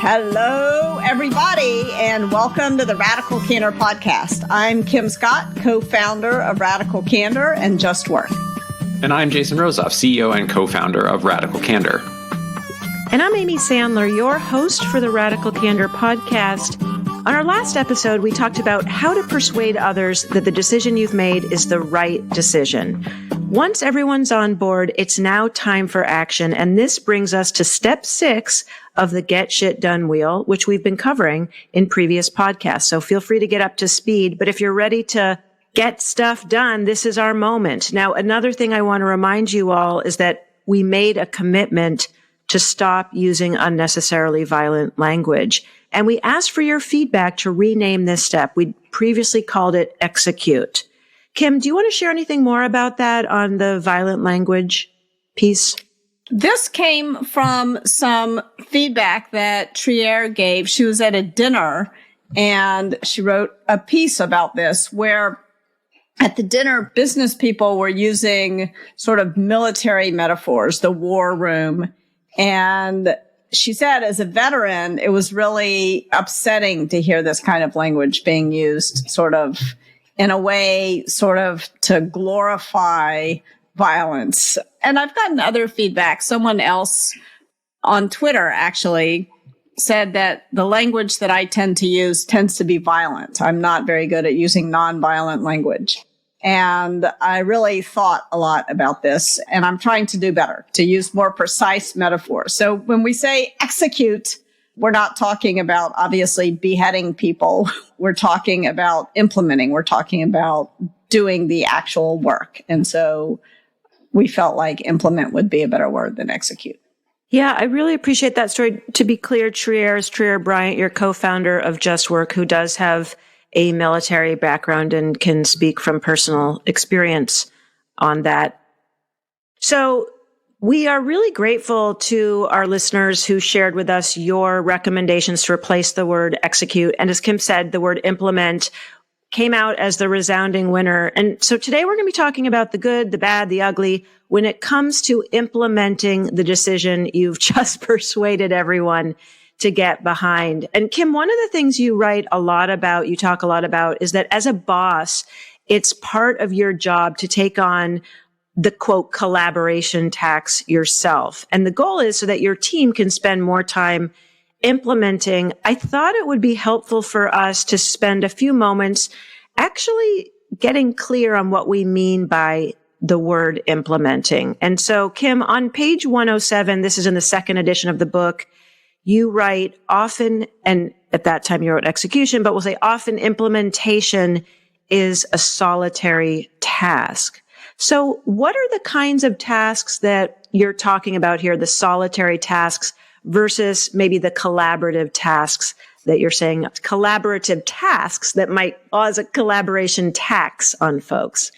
Hello, everybody, and welcome to the Radical Candor Podcast. I'm Kim Scott, co-founder of Radical Candor and Just Work. And I'm Jason Rosoff, CEO and co-founder of Radical Candor. And I'm Amy Sandler, your host for the Radical Candor Podcast. On our last episode, we talked about how to persuade others that the decision you've made is the right decision. Once everyone's on board, it's now time for action. And this brings us to step 6 of the Get Shit Done wheel, which we've been covering in previous podcasts. So feel free to get up to speed. But if you're ready to get stuff done, this is our moment. Now, another thing I want to remind you all is that we made a commitment to stop using unnecessarily violent language. And we asked for your feedback to rename this step. We previously called it execute. Kim, do you want to share anything more about that on the violent language piece? This came from some feedback that Trier gave. She was at a dinner and she wrote a piece about this where at the dinner, business people were using sort of military metaphors, the war room. And she said, as a veteran, it was really upsetting to hear this kind of language being used sort of in a way sort of to glorify violence. And I've gotten other feedback. Someone else on Twitter actually said that the language that I tend to use tends to be violent. I'm not very good at using nonviolent language. And I really thought a lot about this, and I'm trying to do better, to use more precise metaphors. So when we say execute, we're not talking about obviously beheading people. We're talking about implementing. We're talking about doing the actual work. And so we felt like implement would be a better word than execute. Yeah, I really appreciate that story. To be clear, Trier is Trier Bryant, your co-founder of Just Work, who does have a military background and can speak from personal experience on that. So we are really grateful to our listeners who shared with us your recommendations to replace the word execute. And as Kim said, the word implement came out as the resounding winner. And so today we're going to be talking about the good, the bad, the ugly when it comes to implementing the decision you've just persuaded everyone to get behind. And Kim, one of the things you talk a lot about is that as a boss, it's part of your job to take on the quote collaboration tax yourself. And the goal is so that your team can spend more time implementing. I thought it would be helpful for us to spend a few moments actually getting clear on what we mean by the word implementing. And so, Kim, on page 107, this is in the second edition of the book, you write often, and at that time you wrote execution, but we'll say often implementation is a solitary task. So what are the kinds of tasks that you're talking about here, the solitary tasks versus maybe the collaborative tasks that you're saying, collaborative tasks that might cause a collaboration tax on folks?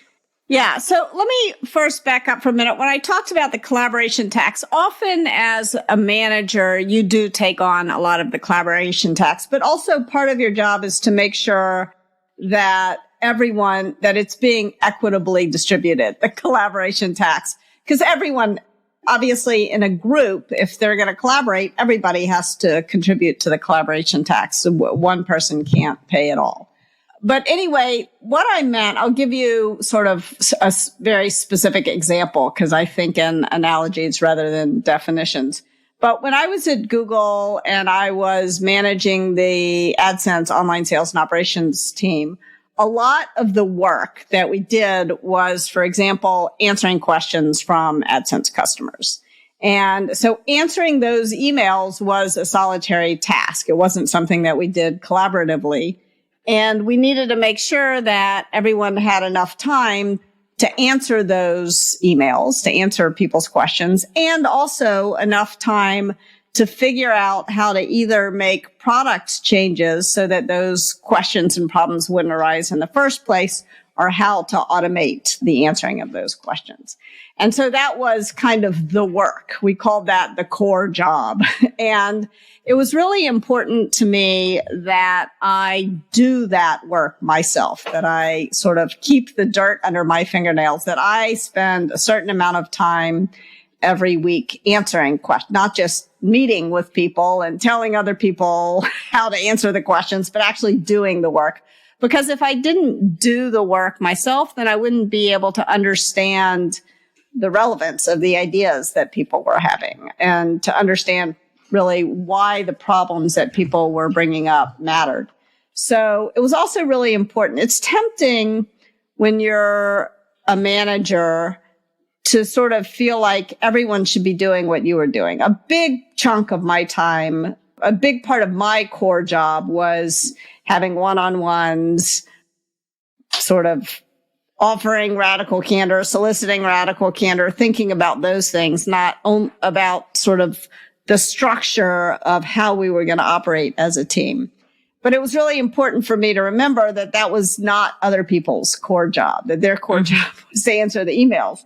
Yeah. So let me first back up for a minute. When I talked about the collaboration tax, often as a manager, you do take on a lot of the collaboration tax, but also part of your job is to make sure that that it's being equitably distributed, the collaboration tax, because everyone, obviously in a group, if they're going to collaborate, everybody has to contribute to the collaboration tax. So one person can't pay it all. But anyway, what I meant, I'll give you sort of a very specific example because I think in analogies rather than definitions. But when I was at Google and I was managing the AdSense online sales and operations team, a lot of the work that we did was, for example, answering questions from AdSense customers. And so answering those emails was a solitary task. It wasn't something that we did collaboratively. And we needed to make sure that everyone had enough time to answer those emails, to answer people's questions, and also enough time to figure out how to either make product changes so that those questions and problems wouldn't arise in the first place, or how to automate the answering of those questions. And so that was kind of the work. We called that the core job. And it was really important to me that I do that work myself, that I sort of keep the dirt under my fingernails, that I spend a certain amount of time every week answering questions, not just meeting with people and telling other people how to answer the questions, but actually doing the work. Because if I didn't do the work myself, then I wouldn't be able to understand the relevance of the ideas that people were having and to understand really why the problems that people were bringing up mattered. So it was also really important. It's tempting when you're a manager to sort of feel like everyone should be doing what you were doing. A big chunk of my time, a big part of my core job was having one-on-ones, sort of offering radical candor, soliciting radical candor, thinking about those things, not about sort of the structure of how we were going to operate as a team. But it was really important for me to remember that that was not other people's core job, that their core job was to answer the emails.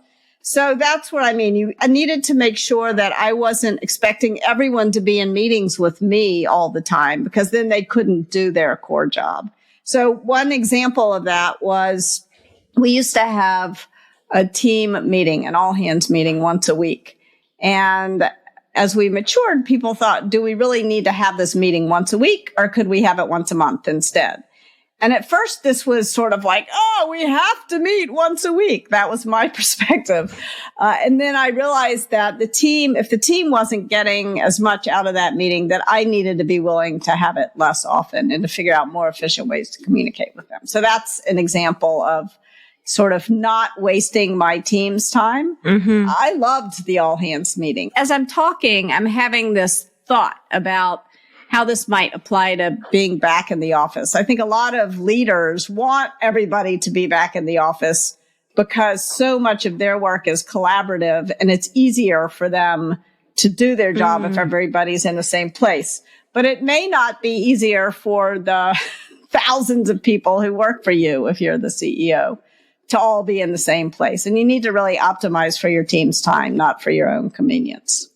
So that's what I mean. I needed to make sure that I wasn't expecting everyone to be in meetings with me all the time, because then they couldn't do their core job. So one example of that was we used to have a team meeting, an all hands meeting once a week. And as we matured, people thought, do we really need to have this meeting once a week, or could we have it once a month instead? And at first, this was sort of like, oh, we have to meet once a week. That was my perspective. And then I realized that if the team wasn't getting as much out of that meeting, that I needed to be willing to have it less often and to figure out more efficient ways to communicate with them. So that's an example of sort of not wasting my team's time. Mm-hmm. I loved the all hands meeting. As I'm talking, I'm having this thought about how this might apply to being back in the office. I think a lot of leaders want everybody to be back in the office because so much of their work is collaborative and it's easier for them to do their job if everybody's in the same place. But it may not be easier for the thousands of people who work for you if you're the CEO to all be in the same place. And you need to really optimize for your team's time, not for your own convenience.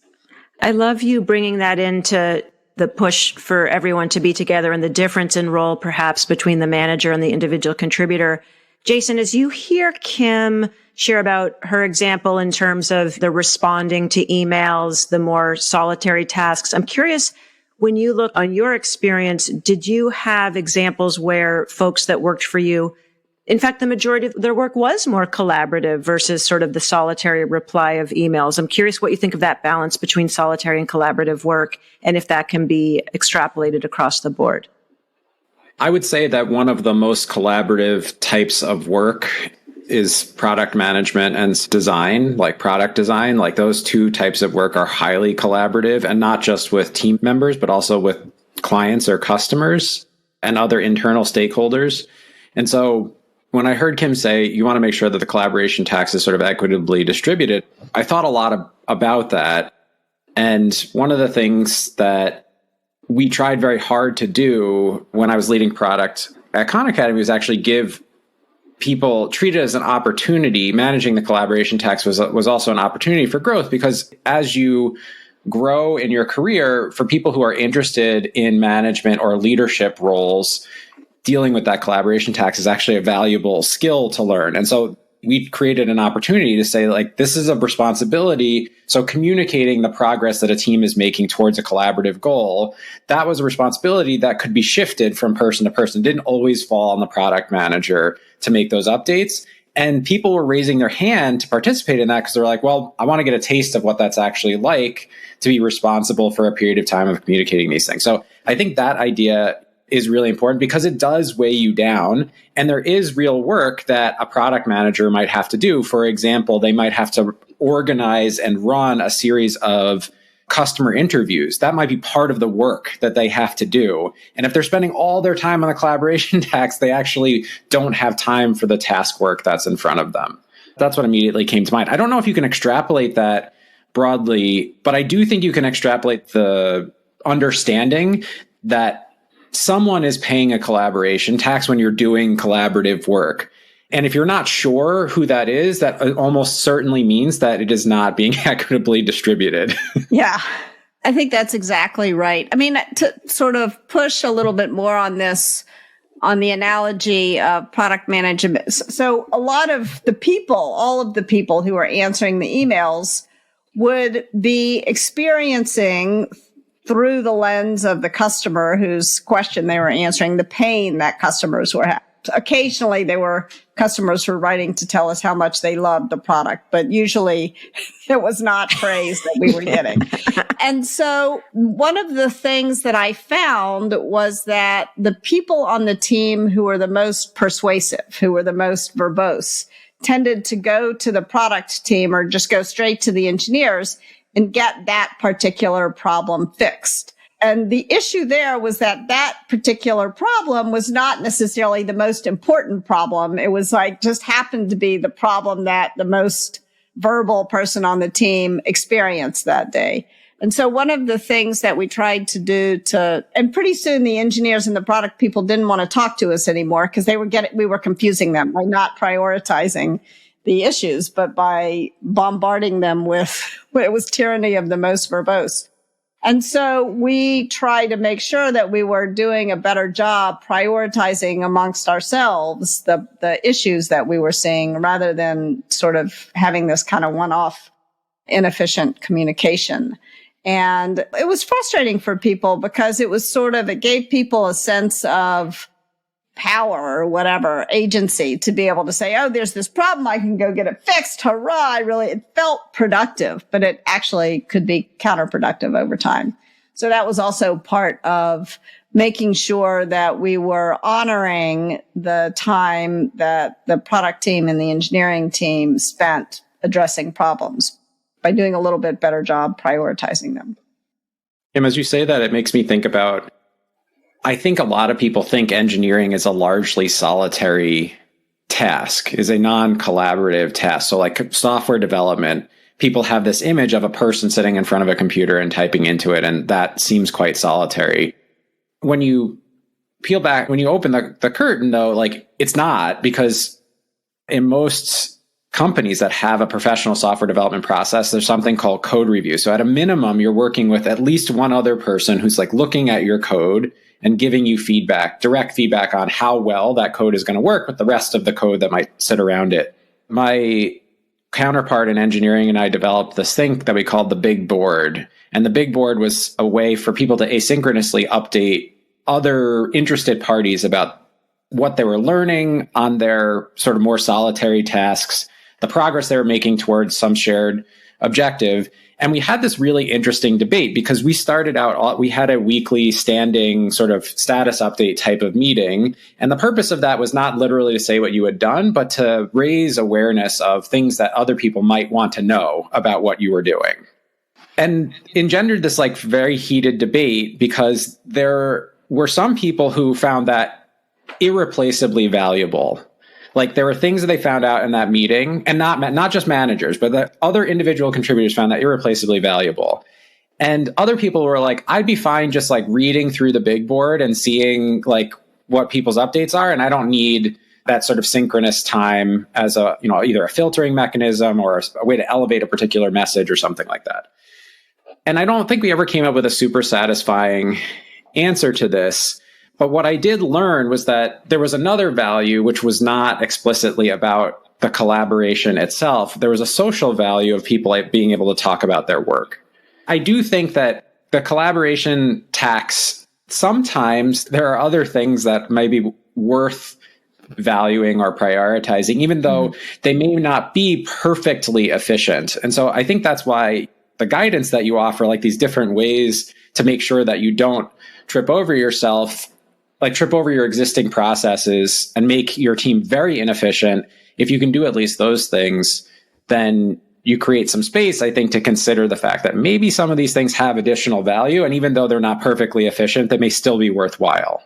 I love you bringing that into the push for everyone to be together and the difference in role perhaps between the manager and the individual contributor. Jason, as you hear Kim share about her example in terms of the responding to emails, the more solitary tasks, I'm curious, when you look on your experience, did you have examples where folks that worked for you, in fact, the majority of their work was more collaborative versus sort of the solitary reply of emails? I'm curious what you think of that balance between solitary and collaborative work, and if that can be extrapolated across the board. I would say that one of the most collaborative types of work is product management and design, like product design. Like those two types of work are highly collaborative, and not just with team members, but also with clients or customers and other internal stakeholders. And so when I heard Kim say, you want to make sure that the collaboration tax is sort of equitably distributed, I thought a lot about that. And one of the things that we tried very hard to do when I was leading product at Khan Academy was actually give people, treat it as an opportunity. Managing the collaboration tax was also an opportunity for growth, because as you grow in your career, for people who are interested in management or leadership roles, dealing with that collaboration tax is actually a valuable skill to learn. And so we created an opportunity to say, like, this is a responsibility. So communicating the progress that a team is making towards a collaborative goal, that was a responsibility that could be shifted from person to person. It didn't always fall on the product manager to make those updates. And people were raising their hand to participate in that because they're like, well, I want to get a taste of what that's actually like to be responsible for a period of time of communicating these things. So I think that idea is really important because it does weigh you down. And there is real work that a product manager might have to do. For example, they might have to organize and run a series of customer interviews. That might be part of the work that they have to do. And if they're spending all their time on the collaboration tax, they actually don't have time for the task work that's in front of them. That's what immediately came to mind. I don't know if you can extrapolate that broadly, but I do think you can extrapolate the understanding that someone is paying a collaboration tax when you're doing collaborative work. And if you're not sure who that is, that almost certainly means that it is not being equitably distributed. Yeah, I think that's exactly right. I mean, to sort of push a little bit more on this, on the analogy of product management. So a lot of the people, all of the people who are answering the emails would be experiencing through the lens of the customer whose question they were answering, the pain that customers were having. Occasionally, customers were writing to tell us how much they loved the product, but usually it was not praise that we were getting. And so one of the things that I found was that the people on the team who were the most persuasive, who were the most verbose, tended to go to the product team or just go straight to the engineers and get that particular problem fixed. And the issue there was that particular problem was not necessarily the most important problem. It was just happened to be the problem that the most verbal person on the team experienced that day. And so one of the things that we tried to do and pretty soon the engineers and the product people didn't want to talk to us anymore because we were confusing them by not prioritizing the issues, but by bombarding them with, it was tyranny of the most verbose. And so we tried to make sure that we were doing a better job prioritizing amongst ourselves the issues that we were seeing rather than sort of having this kind of one-off inefficient communication. And it was frustrating for people because it gave people a sense of power or whatever, agency to be able to say, oh, there's this problem, I can go get it fixed. Hurrah. It felt productive, but it actually could be counterproductive over time. So that was also part of making sure that we were honoring the time that the product team and the engineering team spent addressing problems by doing a little bit better job prioritizing them. Kim, as you say that, it makes me think about, I think a lot of people think engineering is a largely solitary task, is a non-collaborative task. So like software development, people have this image of a person sitting in front of a computer and typing into it, and that seems quite solitary. When you peel back, when you open the curtain, though, it's not, because in most companies that have a professional software development process, there's something called code review. So at a minimum, you're working with at least one other person who's looking at your code and giving you feedback, direct feedback on how well that code is going to work with the rest of the code that might sit around it. My counterpart in engineering and I developed this thing that we called the big board. And the big board was a way for people to asynchronously update other interested parties about what they were learning on their sort of more solitary tasks, the progress they were making towards some shared objective. And we had this really interesting debate because we had a weekly standing sort of status update type of meeting. And the purpose of that was not literally to say what you had done, but to raise awareness of things that other people might want to know about what you were doing. And engendered this very heated debate because there were some people who found that irreplaceably valuable. There were things that they found out in that meeting, and not just managers, but that other individual contributors found that irreplaceably valuable. And other people were I'd be fine just reading through the big board and seeing what people's updates are. And I don't need that sort of synchronous time as either a filtering mechanism or a way to elevate a particular message or something like that. And I don't think we ever came up with a super satisfying answer to this. But what I did learn was that there was another value, which was not explicitly about the collaboration itself. There was a social value of people being able to talk about their work. I do think that the collaboration tax, sometimes there are other things that may be worth valuing or prioritizing, even though they may not be perfectly efficient. And so I think that's why the guidance that you offer, these different ways to make sure that you don't trip over yourself, trip over your existing processes and make your team very inefficient. If you can do at least those things, then you create some space, I think, to consider the fact that maybe some of these things have additional value. And even though they're not perfectly efficient, they may still be worthwhile.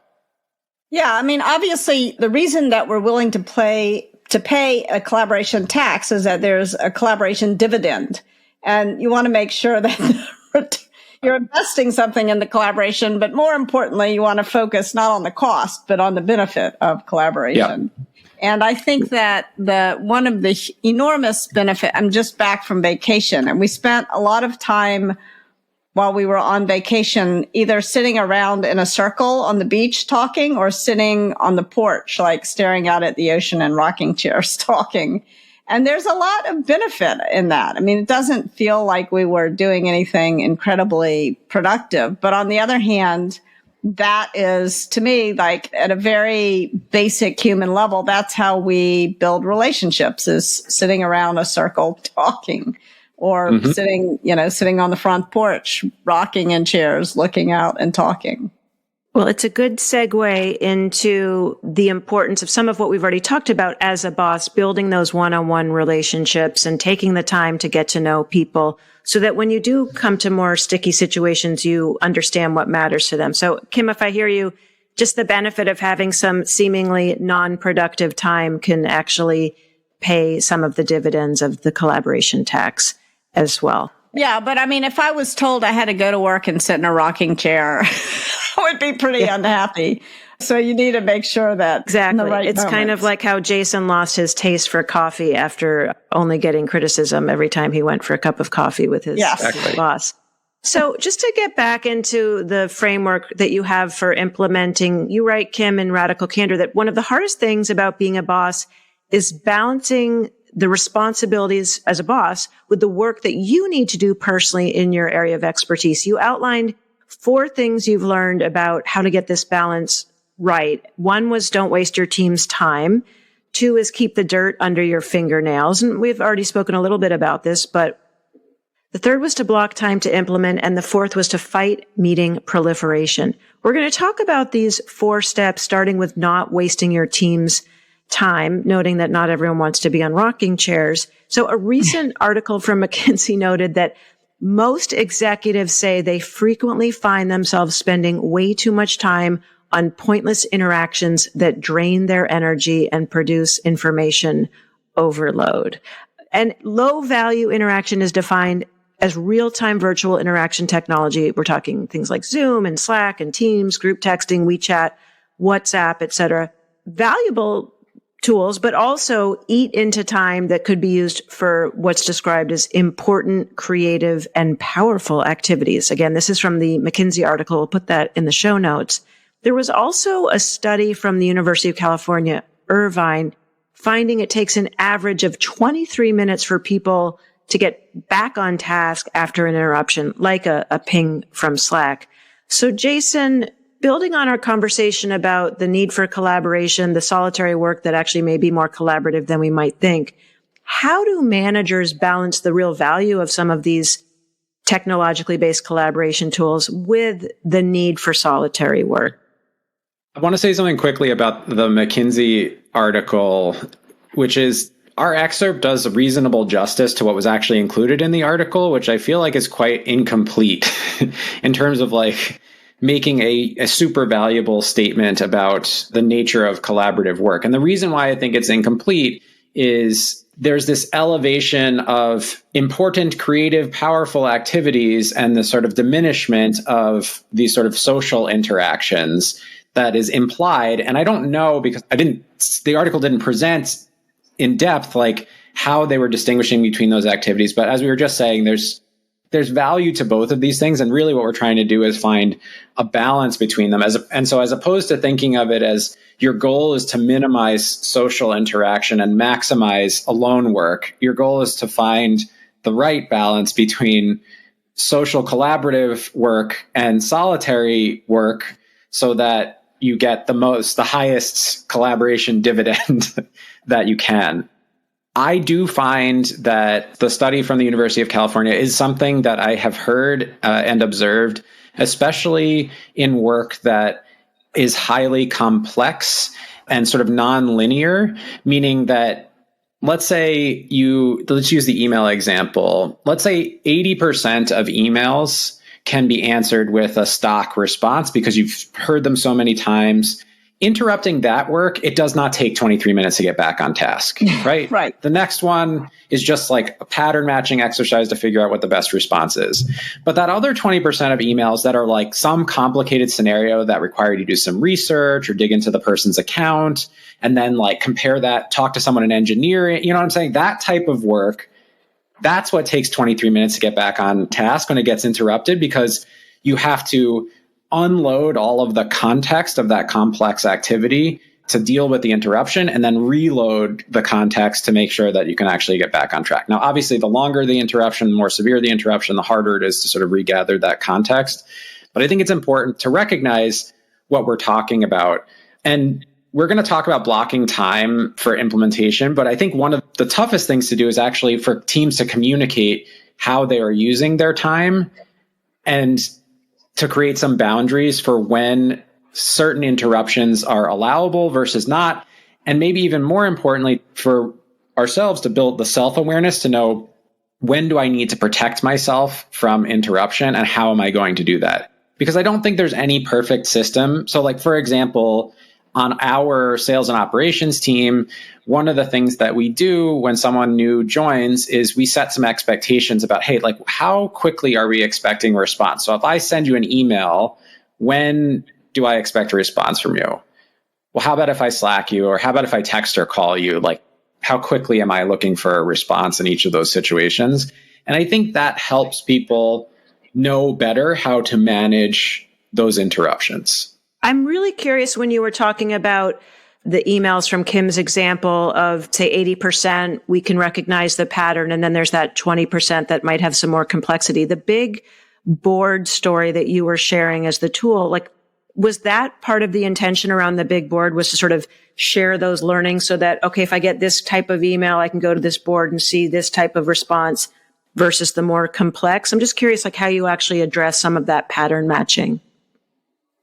Yeah. Obviously, the reason that we're willing to pay a collaboration tax is that there's a collaboration dividend. And you want to make sure that you're investing something in the collaboration, but more importantly, you want to focus not on the cost, but on the benefit of collaboration. Yeah. And I think that one of the enormous benefit, I'm just back from vacation, and we spent a lot of time while we were on vacation, either sitting around in a circle on the beach talking or sitting on the porch, staring out at the ocean in rocking chairs talking. And there's a lot of benefit in that. I mean, it doesn't feel like we were doing anything incredibly productive. But on the other hand, that is, to me, like at a very basic human level, that's how we build relationships, is sitting around a circle talking, or sitting on the front porch, rocking in chairs, looking out and talking. Well, it's a good segue into the importance of some of what we've already talked about as a boss, building those one-on-one relationships and taking the time to get to know people so that when you do come to more sticky situations, you understand what matters to them. So, Kim, if I hear you, just the benefit of having some seemingly non-productive time can actually pay some of the dividends of the collaboration tax as well. Yeah, but I mean, if I was told I had to go to work and sit in a rocking chair, I would be pretty unhappy. So you need to make sure that exactly. Right it's moments. Kind of like how Jason lost his taste for coffee after only getting criticism every time he went for a cup of coffee with his boss. So just to get back into the framework that you have for implementing, you write, Kim, in Radical Candor, that one of the hardest things about being a boss is balancing the responsibilities as a boss with the work that you need to do personally in your area of expertise. You outlined 4 things you've learned about how to get this balance right. 1 was don't waste your team's time. 2 is keep the dirt under your fingernails. And we've already spoken a little bit about this, but the 3rd was to block time to implement. And the 4th was to fight meeting proliferation. We're going to talk about these 4 steps, starting with not wasting your team's time, noting that not everyone wants to be on rocking chairs. So a recent article from McKinsey noted that most executives say they frequently find themselves spending way too much time on pointless interactions that drain their energy and produce information overload. And low value interaction is defined as real-time virtual interaction technology. We're talking things like Zoom and Slack and Teams, group texting, WeChat, WhatsApp, etc. Valuable tools, but also eat into time that could be used for what's described as important, creative, and powerful activities. Again, this is from the McKinsey article. We'll put that in the show notes. There was also a study from the University of California, Irvine, finding it takes an average of 23 minutes for people to get back on task after an interruption, like a ping from Slack. So, Jason, building on our conversation about the need for collaboration, the solitary work that actually may be more collaborative than we might think, how do managers balance the real value of some of these technologically based collaboration tools with the need for solitary work? I want to say something quickly about the McKinsey article, which is our excerpt does reasonable justice to what was actually included in the article, which I feel like is quite incomplete in terms of like making a super valuable statement about the nature of collaborative work. And the reason why I think it's incomplete is there's this elevation of important, creative, powerful activities and the sort of diminishment of these sort of social interactions that is implied. And I don't know, because the article didn't present in depth like how they were distinguishing between those activities. But as we were just saying, there's value to both of these things. And really what we're trying to do is find a balance between them. And so as opposed to thinking of it as your goal is to minimize social interaction and maximize alone work, your goal is to find the right balance between social collaborative work and solitary work so that you get the highest collaboration dividend that you can. I do find that the study from the University of California is something that I have heard and observed, especially in work that is highly complex and sort of non-linear, meaning that let's use the email example. Let's say 80% of emails can be answered with a stock response because you've heard them so many times. Interrupting that work, it does not take 23 minutes to get back on task, right? Right. The next one is just like a pattern matching exercise to figure out what the best response is. But that other 20% of emails that are like some complicated scenario that require you to do some research or dig into the person's account and then like compare that, talk to someone in engineering, you know what I'm saying? That type of work, that's what takes 23 minutes to get back on task when it gets interrupted, because you have to unload all of the context of that complex activity to deal with the interruption and then reload the context to make sure that you can actually get back on track. Now, obviously, the longer the interruption, the more severe the interruption, the harder it is to sort of regather that context. But I think it's important to recognize what we're talking about. And we're going to talk about blocking time for implementation. But I think one of the toughest things to do is actually for teams to communicate how they are using their time and to create some boundaries for when certain interruptions are allowable versus not. And maybe even more importantly, for ourselves to build the self-awareness to know, when do I need to protect myself from interruption and how am I going to do that? Because I don't think there's any perfect system. So like, for example, on our sales and operations team, one of the things that we do when someone new joins is we set some expectations about, hey, like how quickly are we expecting a response? So if I send you an email, when do I expect a response from you? Well, how about if I Slack you, or how about if I text or call you? Like, how quickly am I looking for a response in each of those situations? And I think that helps people know better how to manage those interruptions. I'm really curious, when you were talking about the emails from Kim's example of, say, 80%, we can recognize the pattern, and then there's that 20% that might have some more complexity. The big board story that you were sharing as the tool, like, was that part of the intention around the big board, was to sort of share those learnings so that, okay, if I get this type of email, I can go to this board and see this type of response versus the more complex? I'm just curious, like, how you actually address some of that pattern matching.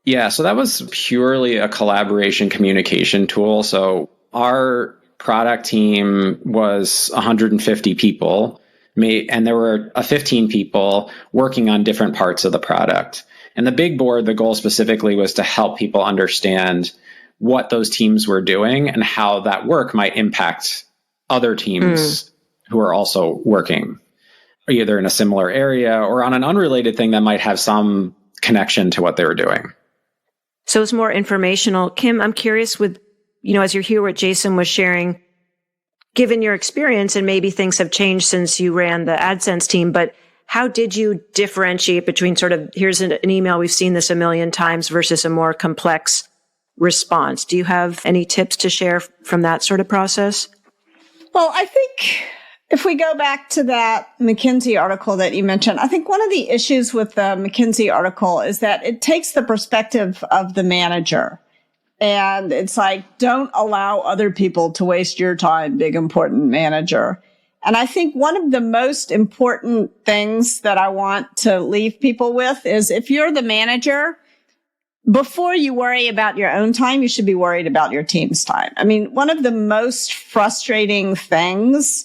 Yeah, so that was purely a collaboration communication tool. So our product team was 150 people, and there were 15 people working on different parts of the product. And the big board, the goal specifically was to help people understand what those teams were doing and how that work might impact other teams who are also working either in a similar area or on an unrelated thing that might have some connection to what they were doing. So it's more informational. Kim, I'm curious with, as you hear what Jason was sharing, given your experience, and maybe things have changed since you ran the AdSense team, but how did you differentiate between sort of, here's an email, we've seen this a million times, versus a more complex response? Do you have any tips to share from that sort of process? Well, I think if we go back to that McKinsey article that you mentioned, I think one of the issues with the McKinsey article is that it takes the perspective of the manager. And it's like, don't allow other people to waste your time, big important manager. And I think one of the most important things that I want to leave people with is, if you're the manager, before you worry about your own time, you should be worried about your team's time. I mean, one of the most frustrating things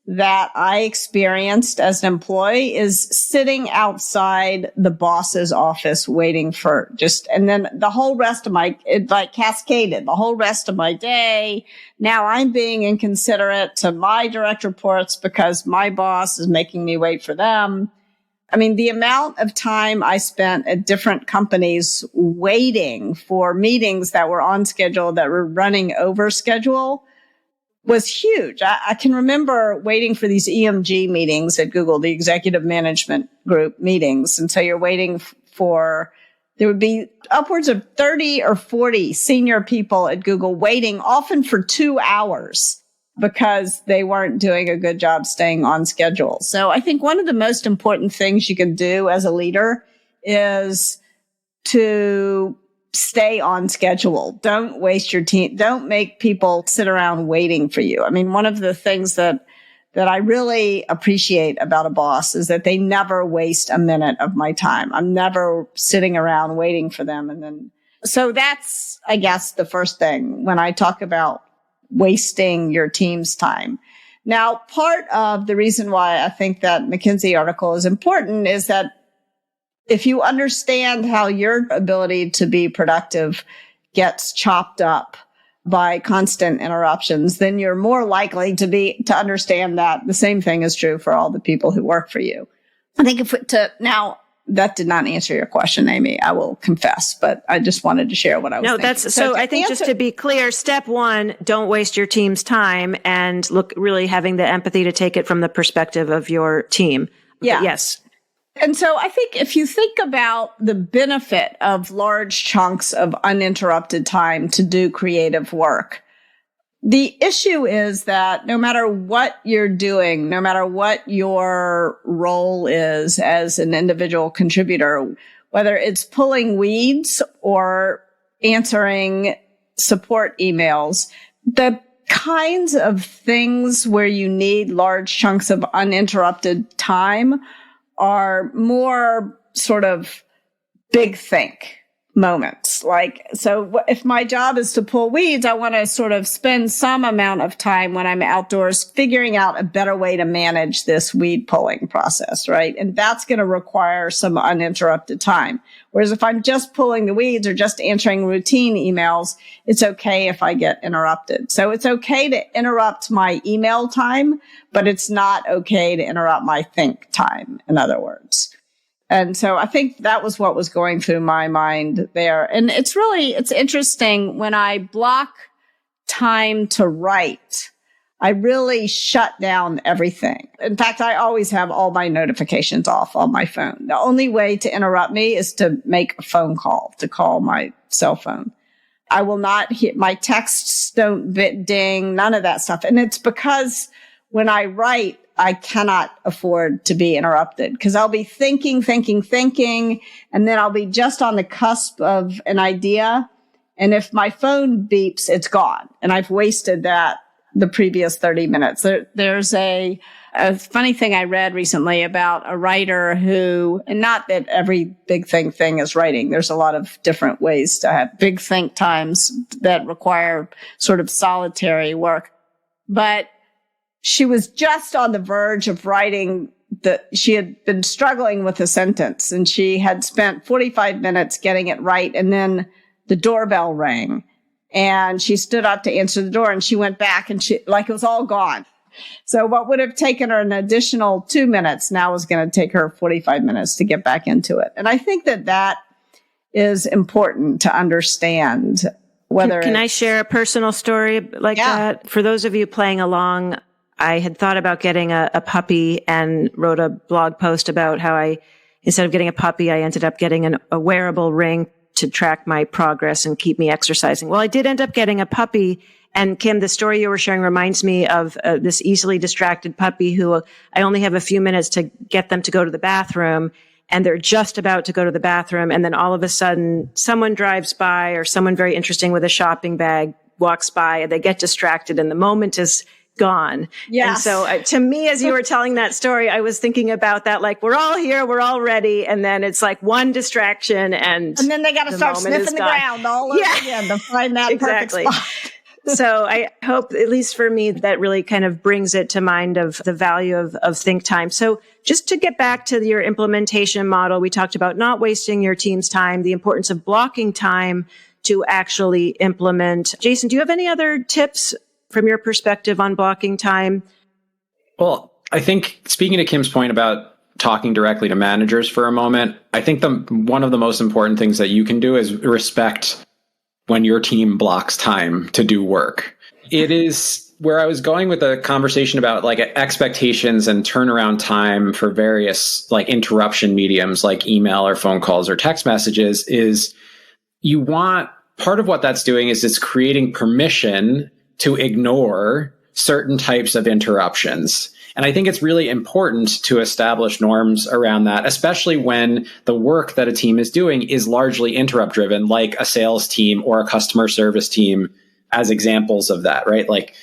that I experienced as an employee is sitting outside the boss's office waiting for and then the whole rest of it like cascaded the whole rest of my day. Now I'm being inconsiderate to my direct reports because my boss is making me wait for them. I mean, the amount of time I spent at different companies waiting for meetings that were on schedule that were running over schedule was huge. I can remember waiting for these EMG meetings at Google, the executive management group meetings. And so you're waiting there would be upwards of 30 or 40 senior people at Google waiting often for 2 hours because they weren't doing a good job staying on schedule. So I think one of the most important things you can do as a leader is to stay on schedule. Don't waste your team. Don't make people sit around waiting for you. I mean, one of the things that I really appreciate about a boss is that they never waste a minute of my time. I'm never sitting around waiting for them. So that's, I guess, the first thing when I talk about wasting your team's time. Now, part of the reason why I think that McKinsey article is important is that if you understand how your ability to be productive gets chopped up by constant interruptions, then you're more likely to understand that the same thing is true for all the people who work for you. I think now that did not answer your question, Amy, I will confess, but I just wanted to share what I was thinking. So I think just to be clear, step one, don't waste your team's time, and look, really having the empathy to take it from the perspective of your team. Yeah. Yes. And so I think if you think about the benefit of large chunks of uninterrupted time to do creative work, the issue is that no matter what you're doing, no matter what your role is as an individual contributor, whether it's pulling weeds or answering support emails, the kinds of things where you need large chunks of uninterrupted time are more sort of big think moments. Like, so if my job is to pull weeds, I want to sort of spend some amount of time when I'm outdoors figuring out a better way to manage this weed pulling process, right? And that's going to require some uninterrupted time. Whereas if I'm just pulling the weeds or just answering routine emails, it's okay if I get interrupted. So it's okay to interrupt my email time, but it's not okay to interrupt my think time, in other words. And so I think that was what was going through my mind there. And it's interesting when I block time to write, I really shut down everything. In fact, I always have all my notifications off on my phone. The only way to interrupt me is to make a phone call, to call my cell phone. I will not hit my texts, don't ding, none of that stuff. And it's because when I write, I cannot afford to be interrupted because I'll be thinking, and then I'll be just on the cusp of an idea. And if my phone beeps, it's gone. And I've wasted the previous 30 minutes. There's a funny thing I read recently about a writer who, and not that every big thing is writing. There's a lot of different ways to have big think times that require sort of solitary work. But she was just on the verge of writing she had been struggling with a sentence and she had spent 45 minutes getting it right. And then the doorbell rang and she stood up to answer the door and she went back and it was all gone. So what would have taken her an additional 2 minutes now was going to take her 45 minutes to get back into it. And I think that is important to understand. Can I share a personal story like that? For those of you playing along, I had thought about getting a puppy and wrote a blog post about how instead of getting a puppy, I ended up getting a wearable ring to track my progress and keep me exercising. Well, I did end up getting a puppy. And Kim, the story you were sharing reminds me of this easily distracted puppy who I only have a few minutes to get them to go to the bathroom. And they're just about to go to the bathroom. And then all of a sudden, someone drives by or someone very interesting with a shopping bag walks by and they get distracted and the moment is gone. Yes. And so to me, as you were telling that story, I was thinking about that, like, we're all here, we're all ready. And then it's like one distraction and then they got to start sniffing the ground all over again to find that exactly. perfect spot. So I hope, at least for me, that really kind of brings it to mind of the value of think time. So just to get back to your implementation model, we talked about not wasting your team's time, the importance of blocking time to actually implement. Jason, do you have any other tips from your perspective on blocking time? Well, I think speaking to Kim's point about talking directly to managers for a moment, I think one of the most important things that you can do is respect when your team blocks time to do work. It is where I was going with the conversation about like expectations and turnaround time for various like interruption mediums like email or phone calls or text messages is part of what that's doing is it's creating permission to ignore certain types of interruptions. And I think it's really important to establish norms around that, especially when the work that a team is doing is largely interrupt driven, like a sales team or a customer service team as examples of that, right? Like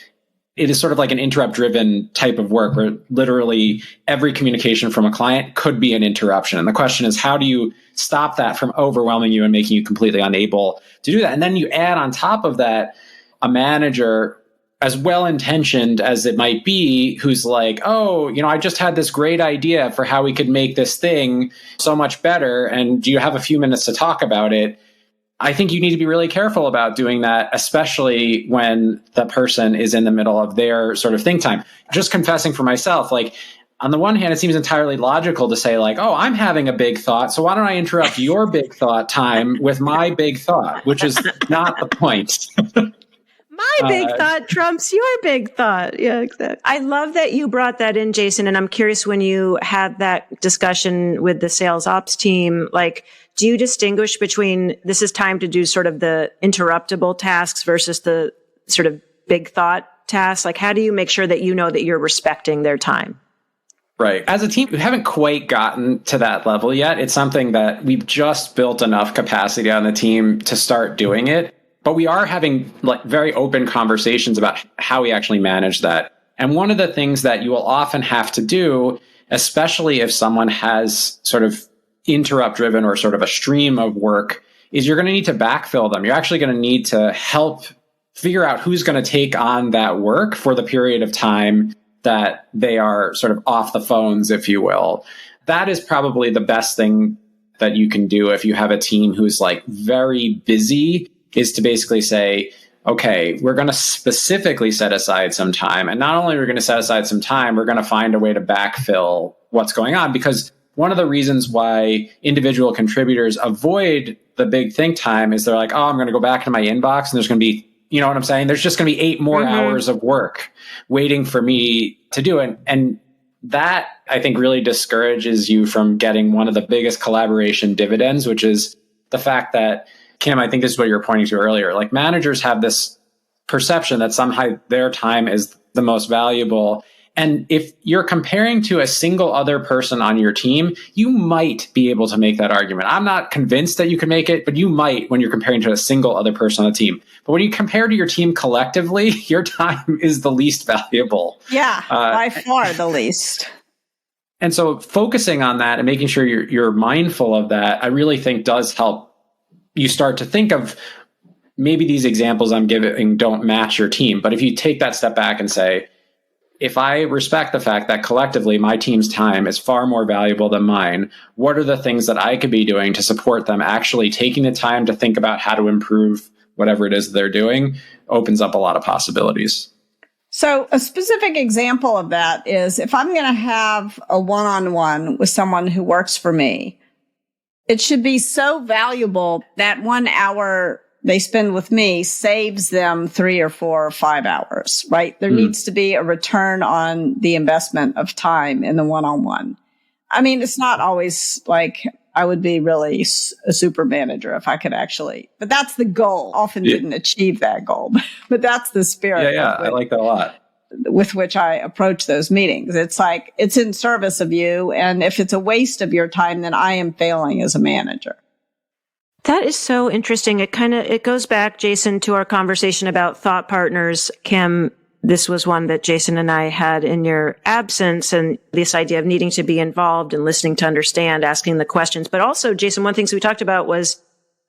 it is sort of like an interrupt driven type of work where literally every communication from a client could be an interruption. And the question is, how do you stop that from overwhelming you and making you completely unable to do that? And then you add on top of that, a manager, as well-intentioned as it might be, who's like, oh, I just had this great idea for how we could make this thing so much better. And do you have a few minutes to talk about it? I think you need to be really careful about doing that, especially when the person is in the middle of their sort of think time. Just confessing for myself, like, on the one hand, it seems entirely logical to say like, oh, I'm having a big thought, so why don't I interrupt your big thought time with my big thought, which is not the point. My big thought trumps your big thought. Yeah, exactly. I love that you brought that in, Jason. And I'm curious, when you had that discussion with the sales ops team, like, do you distinguish between this is time to do sort of the interruptible tasks versus the sort of big thought tasks? Like, how do you make sure that you know that you're respecting their time? Right. As a team, we haven't quite gotten to that level yet. It's something that we've just built enough capacity on the team to start doing it. But we are having like very open conversations about how we actually manage that. And one of the things that you will often have to do, especially if someone has sort of interrupt driven or sort of a stream of work, is you're going to need to backfill them. You're actually going to need to help figure out who's going to take on that work for the period of time that they are sort of off the phones, if you will. That is probably the best thing that you can do if you have a team who's like very busy, is to basically say, okay, we're going to specifically set aside some time. And not only are we going to set aside some time, we're going to find a way to backfill what's going on. Because one of the reasons why individual contributors avoid the big think time is they're like, oh, I'm going to go back to my inbox and there's going to be, you know what I'm saying? There's just going to be 8 more hours of work waiting for me to do it. And that, I think, really discourages you from getting one of the biggest collaboration dividends, which is the fact that, Kim, I think this is what you were pointing to earlier. Like, managers have this perception that somehow their time is the most valuable. And if you're comparing to a single other person on your team, you might be able to make that argument. I'm not convinced that you can make it, but you might when you're comparing to a single other person on the team. But when you compare to your team collectively, your time is the least valuable. Yeah, by far the least. And so focusing on that and making sure you're mindful of that, I really think does help you start to think of maybe these examples I'm giving don't match your team. But if you take that step back and say, if I respect the fact that collectively my team's time is far more valuable than mine, what are the things that I could be doing to support them actually taking the time to think about how to improve whatever it is they're doing? Opens up a lot of possibilities. So a specific example of that is if I'm going to have a one-on-one with someone who works for me, it should be so valuable that 1 hour they spend with me saves them 3 or 4 or 5 hours, right? There needs to be a return on the investment of time in the one-on-one. I mean, it's not always like I would be really a super manager if I could actually, but that's the goal. Often didn't achieve that goal, but that's the spirit. Yeah, I like that a lot. With which I approach those meetings. It's like, it's in service of you. And if it's a waste of your time, then I am failing as a manager. That is so interesting. It goes back, Jason, to our conversation about thought partners. Kim, this was one that Jason and I had in your absence, and this idea of needing to be involved and listening to understand, asking the questions. But also, Jason, one of the things we talked about was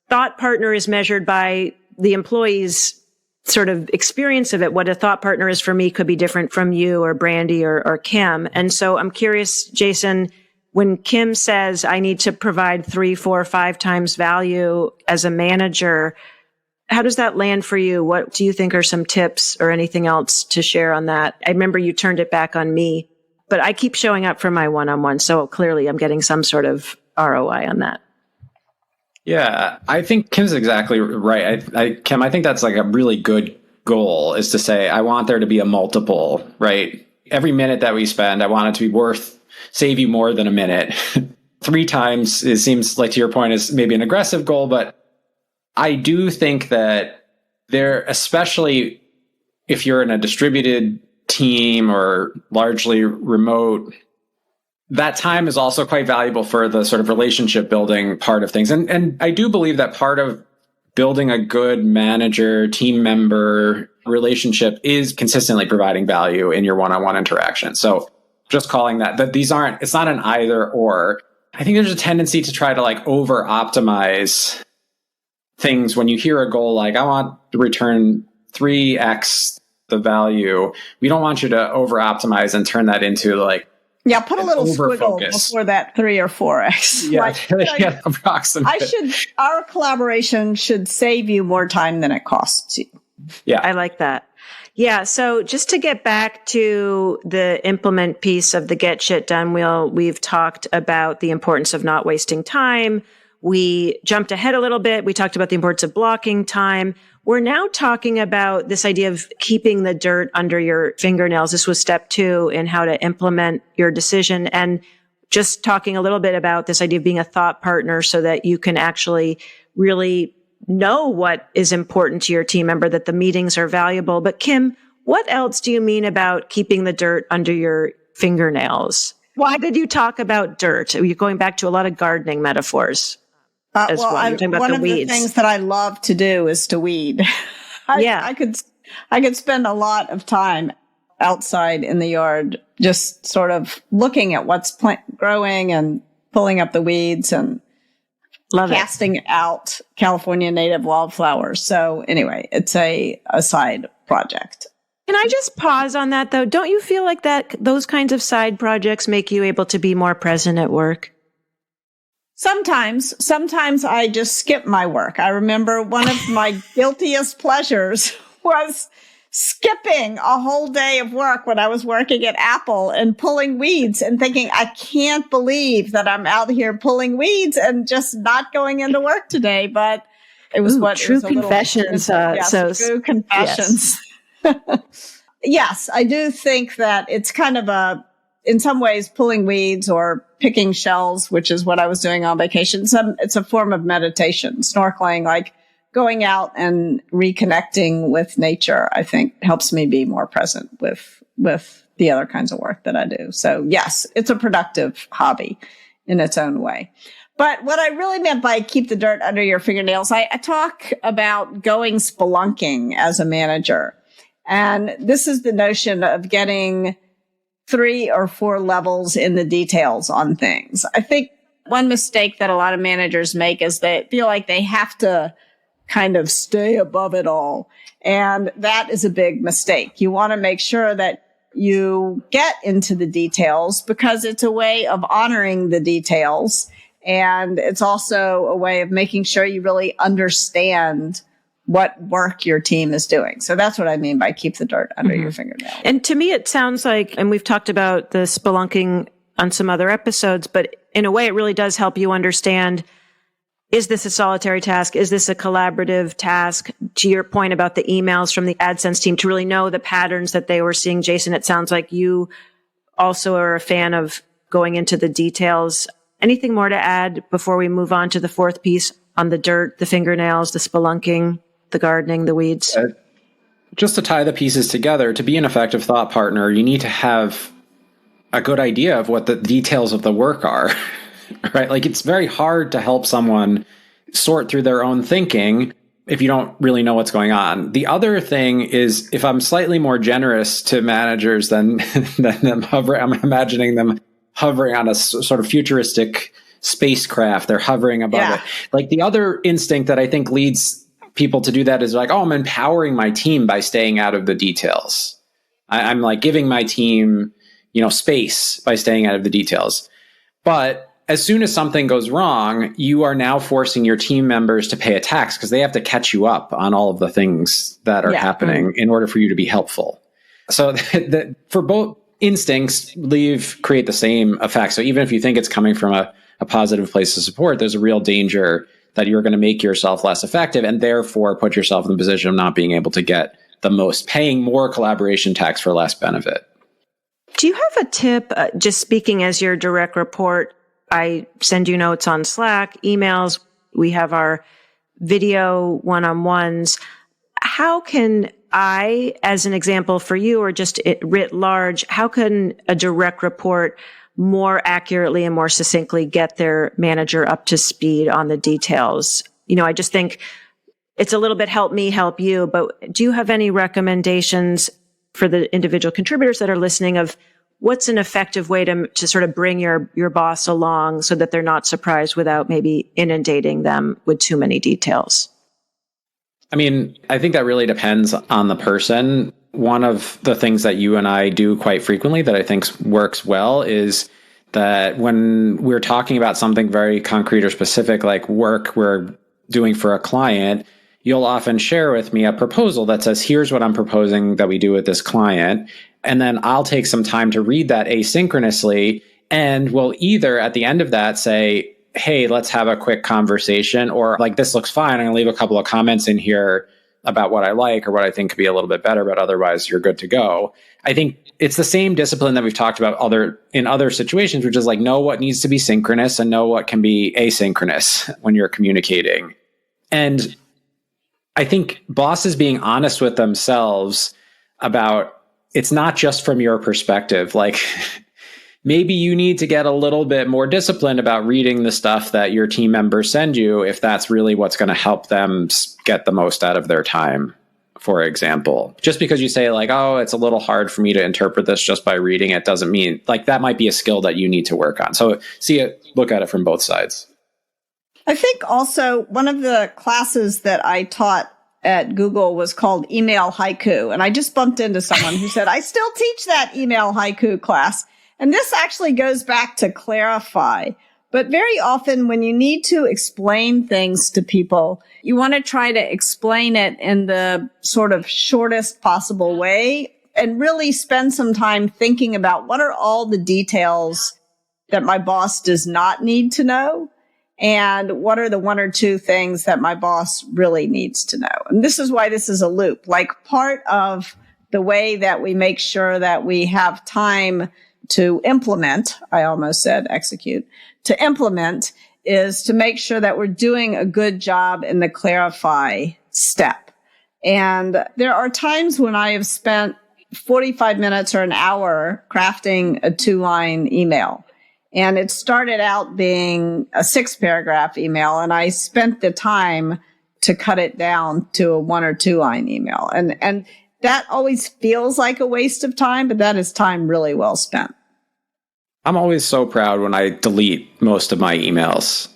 thought partner is measured by the employee's sort of experience of it. What a thought partner is for me could be different from you or Brandy or Kim. And so I'm curious, Jason, when Kim says I need to provide 3, 4, 5 times value as a manager, how does that land for you? What do you think are some tips or anything else to share on that? I remember you turned it back on me, but I keep showing up for my one-on-one. So clearly I'm getting some sort of ROI on that. Yeah, I think Kim's exactly right. Kim, I think that's like a really good goal, is to say, I want there to be a multiple, right? Every minute that we spend, I want it to be save you more than a minute. 3 times, it seems like, to your point, is maybe an aggressive goal, but I do think that there, especially if you're in a distributed team or largely remote, that time is also quite valuable for the sort of relationship building part of things. And I do believe that part of building a good manager, team member relationship is consistently providing value in your one-on-one interaction. So just calling that it's not an either or. I think there's a tendency to try to like over optimize things when you hear a goal like, I want to return 3x the value. We don't want you to over optimize and turn that into like, yeah, put a little squiggle before that 3 or 4x. Yeah, right? Yeah, approximate. Our collaboration should save you more time than it costs you. Yeah, I like that. Yeah. So just to get back to the implement piece of the get shit done wheel, we've talked about the importance of not wasting time. We jumped ahead a little bit. We talked about the importance of blocking time. We're now talking about this idea of keeping the dirt under your fingernails. This was step 2 in how to implement your decision, and just talking a little bit about this idea of being a thought partner so that you can actually really know what is important to your team member, that the meetings are valuable. But Kim, what else do you mean about keeping the dirt under your fingernails? Why did you talk about dirt? Are you going back to a lot of gardening metaphors? You're talking about one the of weeds. the things that I love to do is to weed. I could spend a lot of time outside in the yard, just sort of looking at what's growing and pulling up the weeds and casting out California native wildflowers. So anyway, it's a side project. Can I just pause on that though? Don't you feel like that those kinds of side projects make you able to be more present at work? Sometimes I just skip my work. I remember one of my guiltiest pleasures was skipping a whole day of work when I was working at Apple and pulling weeds and thinking, I can't believe that I'm out here pulling weeds and just not going into work today. But it was true confessions. True confessions. Yes. Yes, I do think that it's kind of in some ways, pulling weeds or picking shells, which is what I was doing on vacation. It's a form of meditation, snorkeling, like going out and reconnecting with nature, I think helps me be more present with the other kinds of work that I do. So yes, it's a productive hobby in its own way. But what I really meant by keep the dirt under your fingernails, I talk about going spelunking as a manager. And this is the notion of getting 3 or 4 levels in the details on things. I think one mistake that a lot of managers make is they feel like they have to kind of stay above it all. And that is a big mistake. You want to make sure that you get into the details because it's a way of honoring the details. And it's also a way of making sure you really understand what work your team is doing. So that's what I mean by keep the dirt under your fingernail. And to me, it sounds like, and we've talked about the spelunking on some other episodes, but in a way, it really does help you understand, is this a solitary task? Is this a collaborative task? To your point about the emails from the AdSense team, to really know the patterns that they were seeing. Jason, it sounds like you also are a fan of going into the details. Anything more to add before we move on to the 4th piece on the dirt, the fingernails, the spelunking, the gardening, the weeds? Just to tie the pieces together, to be an effective thought partner, you need to have a good idea of what the details of the work are, right? Like it's very hard to help someone sort through their own thinking if you don't really know what's going on. The other thing is, if I'm slightly more generous to managers than them hovering, I'm imagining them hovering on a sort of futuristic spacecraft. They're hovering above it. Like the other instinct that I think leads people to do that is like, oh, I'm empowering my team by staying out of the details. I'm like giving my team, space by staying out of the details. But as soon as something goes wrong, you are now forcing your team members to pay a tax because they have to catch you up on all of the things that are happening in order for you to be helpful. So for both instincts, create the same effect. So even if you think it's coming from a positive place of support, there's a real danger that you're going to make yourself less effective and therefore put yourself in the position of not being able to get the most, paying more collaboration tax for less benefit. Do you have a tip, just speaking as your direct report? I send you notes on Slack, emails. We have our video one-on-ones. How can I, as an example for you, or just writ large, how can a direct report more accurately and more succinctly get their manager up to speed on the details? I just think it's a little bit help me, help you, but do you have any recommendations for the individual contributors that are listening of what's an effective way to sort of bring your boss along so that they're not surprised without maybe inundating them with too many details? I mean, I think that really depends on the person. One of the things that you and I do quite frequently that I think works well is that when we're talking about something very concrete or specific, like work we're doing for a client, you'll often share with me a proposal that says, here's what I'm proposing that we do with this client. And then I'll take some time to read that asynchronously. And we'll either at the end of that say, hey, let's have a quick conversation, or like, this looks fine. I'm going to leave a couple of comments in here about what I like or what I think could be a little bit better, but otherwise you're good to go. I think it's the same discipline that we've talked about in other situations, which is like, know what needs to be synchronous and know what can be asynchronous when you're communicating. And I think bosses being honest with themselves about, it's not just from your perspective. Like, maybe you need to get a little bit more disciplined about reading the stuff that your team members send you if that's really what's going to help them get the most out of their time, for example. Just because you say like, oh, it's a little hard for me to interpret this just by reading it doesn't mean, like, that might be a skill that you need to work on. So look at it from both sides. I think also one of the classes that I taught at Google was called Email Haiku. And I just bumped into someone who said, I still teach that Email Haiku class. And this actually goes back to clarify. But very often when you need to explain things to people, you want to try to explain it in the sort of shortest possible way and really spend some time thinking about what are all the details that my boss does not need to know, and what are the one or two things that my boss really needs to know. And this is why this is a loop. Like, part of the way that we make sure that we have time to implement, I almost said execute, to implement is to make sure that we're doing a good job in the clarify step. And there are times when I have spent 45 minutes or an hour crafting a 2-line email. And it started out being a 6-paragraph email, and I spent the time to cut it down to a 1 or 2-line email. And that always feels like a waste of time, but that is time really well spent. I'm always so proud when I delete most of my emails.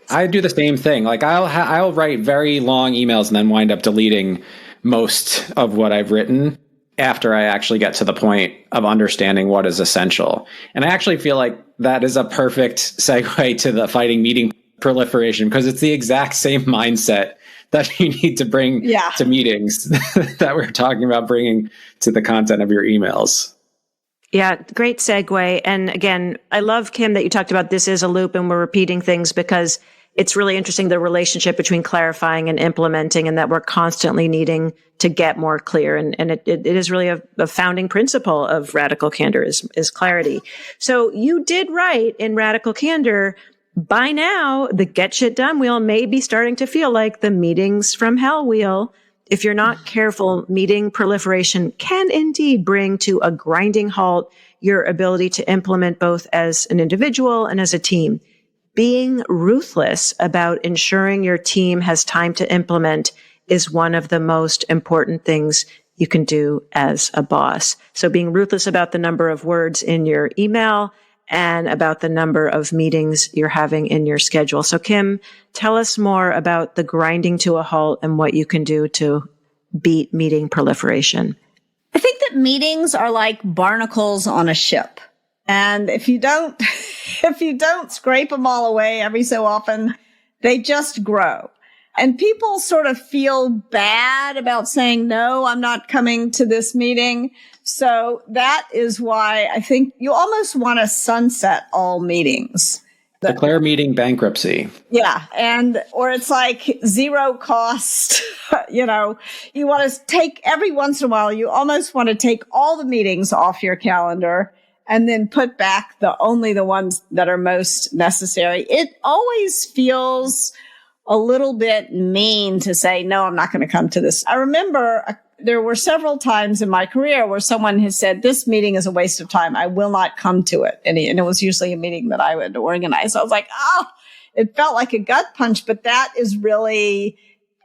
I do the same thing. Like, I'll write very long emails and then wind up deleting most of what I've written after I actually get to the point of understanding what is essential. And I actually feel like that is a perfect segue to the fighting meeting proliferation, because it's the exact same mindset that you need to bring to meetings that we're talking about bringing to the content of your emails. Yeah, great segue. And again, I love, Kim, that you talked about this is a loop and we're repeating things, because it's really interesting, the relationship between clarifying and implementing, and that we're constantly needing to get more clear. And it is really a founding principle of Radical Candor is clarity. So you did right in Radical Candor. By now, the get shit done wheel may be starting to feel like the meetings from hell wheel. If you're not careful, meeting proliferation can indeed bring to a grinding halt your ability to implement both as an individual and as a team. Being ruthless about ensuring your team has time to implement is one of the most important things you can do as a boss. So being ruthless about the number of words in your email and about the number of meetings you're having in your schedule. So Kim, tell us more about the grinding to a halt and what you can do to beat meeting proliferation. I think that meetings are like barnacles on a ship. And if you don't scrape them all away every so often, they just grow. And people sort of feel bad about saying, no, I'm not coming to this meeting. So that is why I think you almost want to sunset all meetings. Declare meeting bankruptcy. Yeah. Or it's like zero cost. You want to take every once in a while, you almost want to take all the meetings off your calendar and then put back only the ones that are most necessary. It always feels a little bit mean to say, no, I'm not going to come to this. I remember there were several times in my career where someone has said, this meeting is a waste of time. I will not come to it. And it was usually a meeting that I would organize. I was like, it felt like a gut punch, but that is really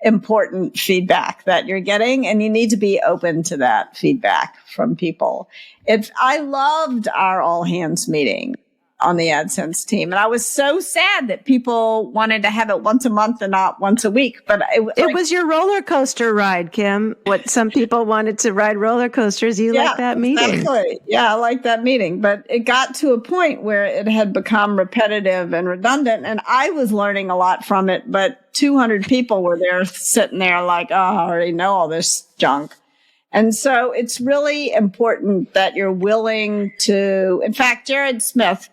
important feedback that you're getting. And you need to be open to that feedback from people. I loved our all hands meeting on the AdSense team. And I was so sad that people wanted to have it once a month and not once a week. But it was your roller coaster ride, Kim. What some people wanted to ride roller coasters. You like that meeting. Exactly. Yeah, I like that meeting. But it got to a point where it had become repetitive and redundant. And I was learning a lot from it. But 200 people were there sitting there like, I already know all this junk. And so it's really important that you're willing to, in fact, Jared Smith,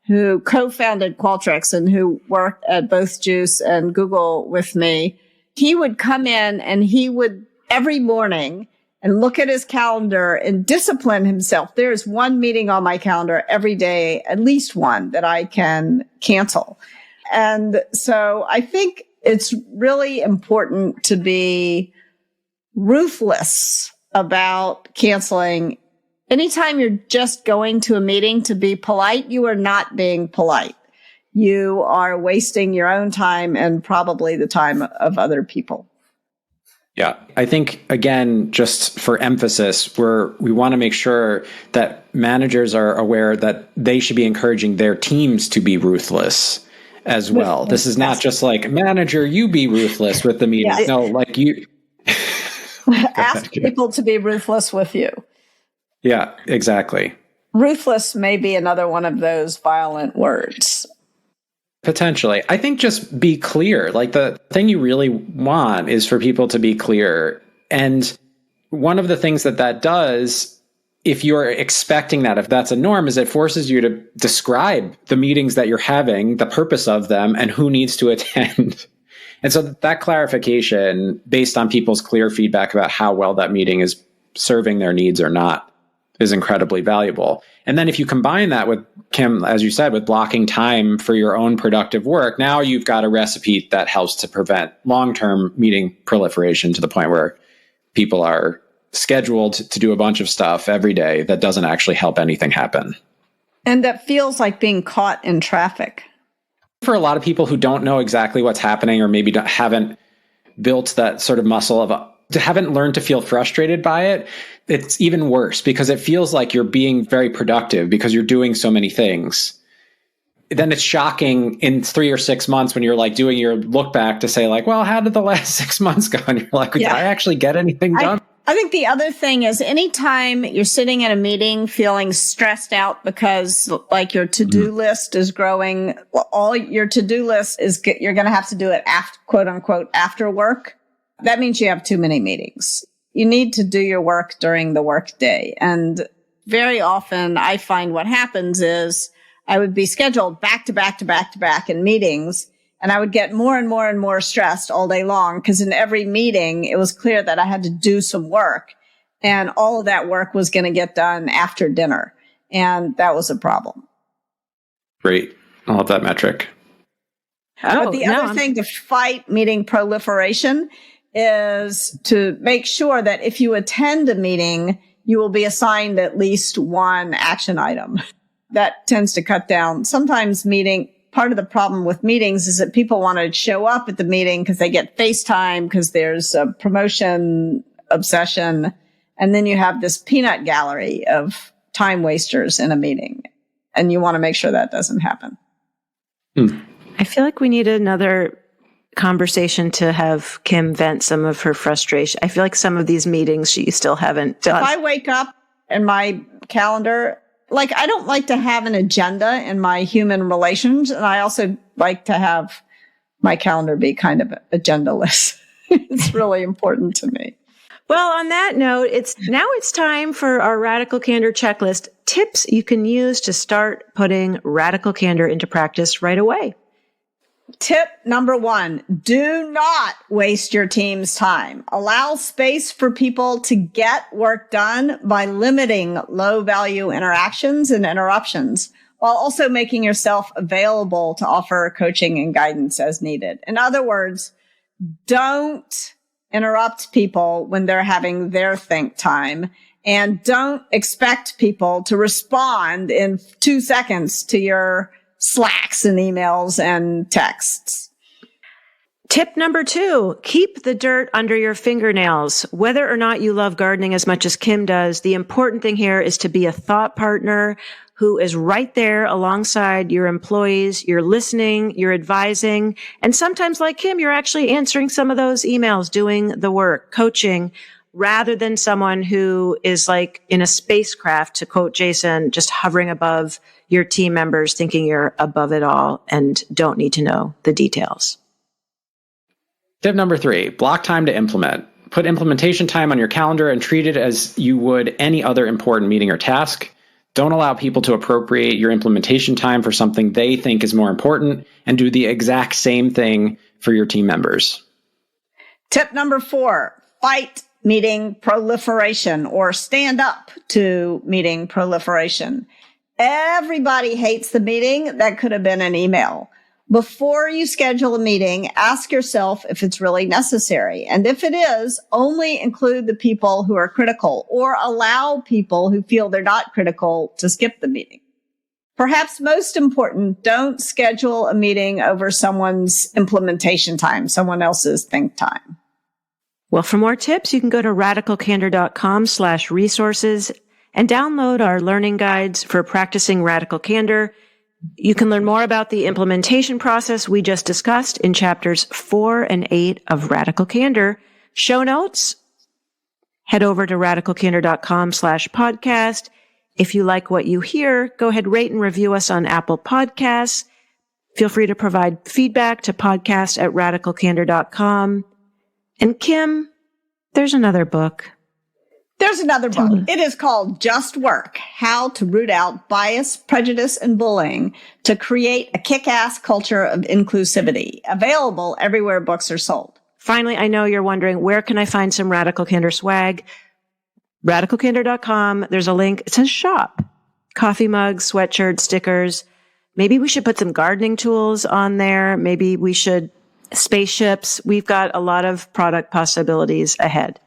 who co-founded Qualtrics and who worked at both Juice and Google with me, he would come in and he would every morning and look at his calendar and discipline himself. There's one meeting on my calendar every day, at least one that I can cancel. And so I think it's really important to be ruthless about canceling. Anytime you're just going to a meeting to be polite, you are not being polite. You are wasting your own time and probably the time of other people. Yeah, I think, again, just for emphasis, we want to make sure that managers are aware that they should be encouraging their teams to be ruthless as well. This is not just like, manager, you be ruthless with the meeting. Yes. No, like you... Ask people to be ruthless with you. Yeah, exactly. Ruthless may be another one of those violent words. Potentially. I think just be clear. Like the thing you really want is for people to be clear. And one of the things that does, if you're expecting that, if that's a norm, is it forces you to describe the meetings that you're having, the purpose of them, and who needs to attend. And so that clarification, based on people's clear feedback about how well that meeting is serving their needs or not, is incredibly valuable. And then if you combine that with, Kim, as you said, with blocking time for your own productive work, now you've got a recipe that helps to prevent long-term meeting proliferation to the point where people are scheduled to do a bunch of stuff every day that doesn't actually help anything happen. And that feels like being caught in traffic. For a lot of people who don't know exactly what's happening or maybe haven't built that sort of muscle of haven't learned to feel frustrated by it, it's even worse because it feels like you're being very productive because you're doing so many things. Then it's shocking in 3 or 6 months when you're like doing your look back to say like, well, how did the last 6 months go? And you're like, did I actually get anything done? I think the other thing is anytime you're sitting in a meeting feeling stressed out because like your to-do list is growing, all your to-do list is, you're going to have to do it after, quote unquote, after work. That means you have too many meetings. You need to do your work during the work day. And very often I find what happens is I would be scheduled back to back to back to back in meetings. And I would get more and more and more stressed all day long because in every meeting, it was clear that I had to do some work and all of that work was going to get done after dinner. And that was a problem. Great. I love that metric. But the other thing to fight meeting proliferation is to make sure that if you attend a meeting, you will be assigned at least one action item. That tends to cut down. Sometimes part of the problem with meetings is that people want to show up at the meeting because they get FaceTime, because there's a promotion obsession. And then you have this peanut gallery of time wasters in a meeting. And you want to make sure that doesn't happen. I feel like we need another conversation to have Kim vent some of her frustration. I feel like some of these meetings she still haven't done. If I wake up in my calendar, like I don't like to have an agenda in my human relations. And I also like to have my calendar be kind of agendaless. It's really important to me. Well, on that note, it's time for our Radical Candor checklist. Tips you can use to start putting Radical Candor into practice right away. Tip number 1, do not waste your team's time. Allow space for people to get work done by limiting low-value interactions and interruptions, while also making yourself available to offer coaching and guidance as needed. In other words, don't interrupt people when they're having their think time, and don't expect people to respond in 2 seconds to your Slacks and emails and texts. Tip number 2, keep the dirt under your fingernails. Whether or not you love gardening as much as Kim does, the important thing here is to be a thought partner who is right there alongside your employees. You're listening, you're advising, and sometimes like Kim, you're actually answering some of those emails, doing the work, coaching, rather than someone who is like in a spacecraft, to quote Jason, just hovering above your team members, thinking you're above it all and don't need to know the details. Tip number 3, block time to implement. Put implementation time on your calendar and treat it as you would any other important meeting or task. Don't allow people to appropriate your implementation time for something they think is more important, and do the exact same thing for your team members. Tip number 4, fight meeting proliferation, or stand up to meeting proliferation. Everybody hates the meeting that could have been an email. Before you schedule a meeting, ask yourself if it's really necessary. And if it is, only include the people who are critical, or allow people who feel they're not critical to skip the meeting. Perhaps most important, don't schedule a meeting over someone's implementation time, someone else's think time. Well, for more tips, you can go to radicalcandor.com/resources and download our learning guides for practicing radical candor. You can learn more about the implementation process we just discussed in chapters 4 and 8 of Radical Candor. Show notes, head over to radicalcandor.com/podcast. If you like what you hear, go ahead, rate and review us on Apple Podcasts. Feel free to provide feedback to podcast@radicalcandor.com. And Kim, there's another book. There's another book. It is called Just Work: How to Root Out Bias, Prejudice, and Bullying to Create a Kick-Ass Culture of Inclusivity. Available everywhere books are sold. Finally, I know you're wondering, where can I find some Radical Candor swag? Radicalcandor.com. There's a link. It says shop. Coffee mugs, sweatshirts, stickers. Maybe we should put some gardening tools on there. Maybe we should spaceships. We've got a lot of product possibilities ahead.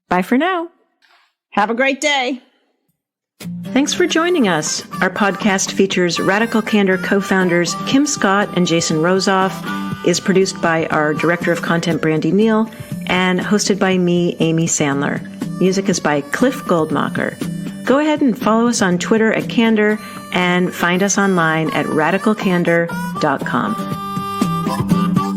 Bye for now. Have a great day. Thanks for joining us. Our podcast features Radical Candor co-founders Kim Scott and Jason Rosoff, is produced by our Director of Content, Brandy Neal, and hosted by me, Amy Sandler. Music is by Cliff Goldmacher. Go ahead and follow us on Twitter @Candor and find us online at radicalcandor.com.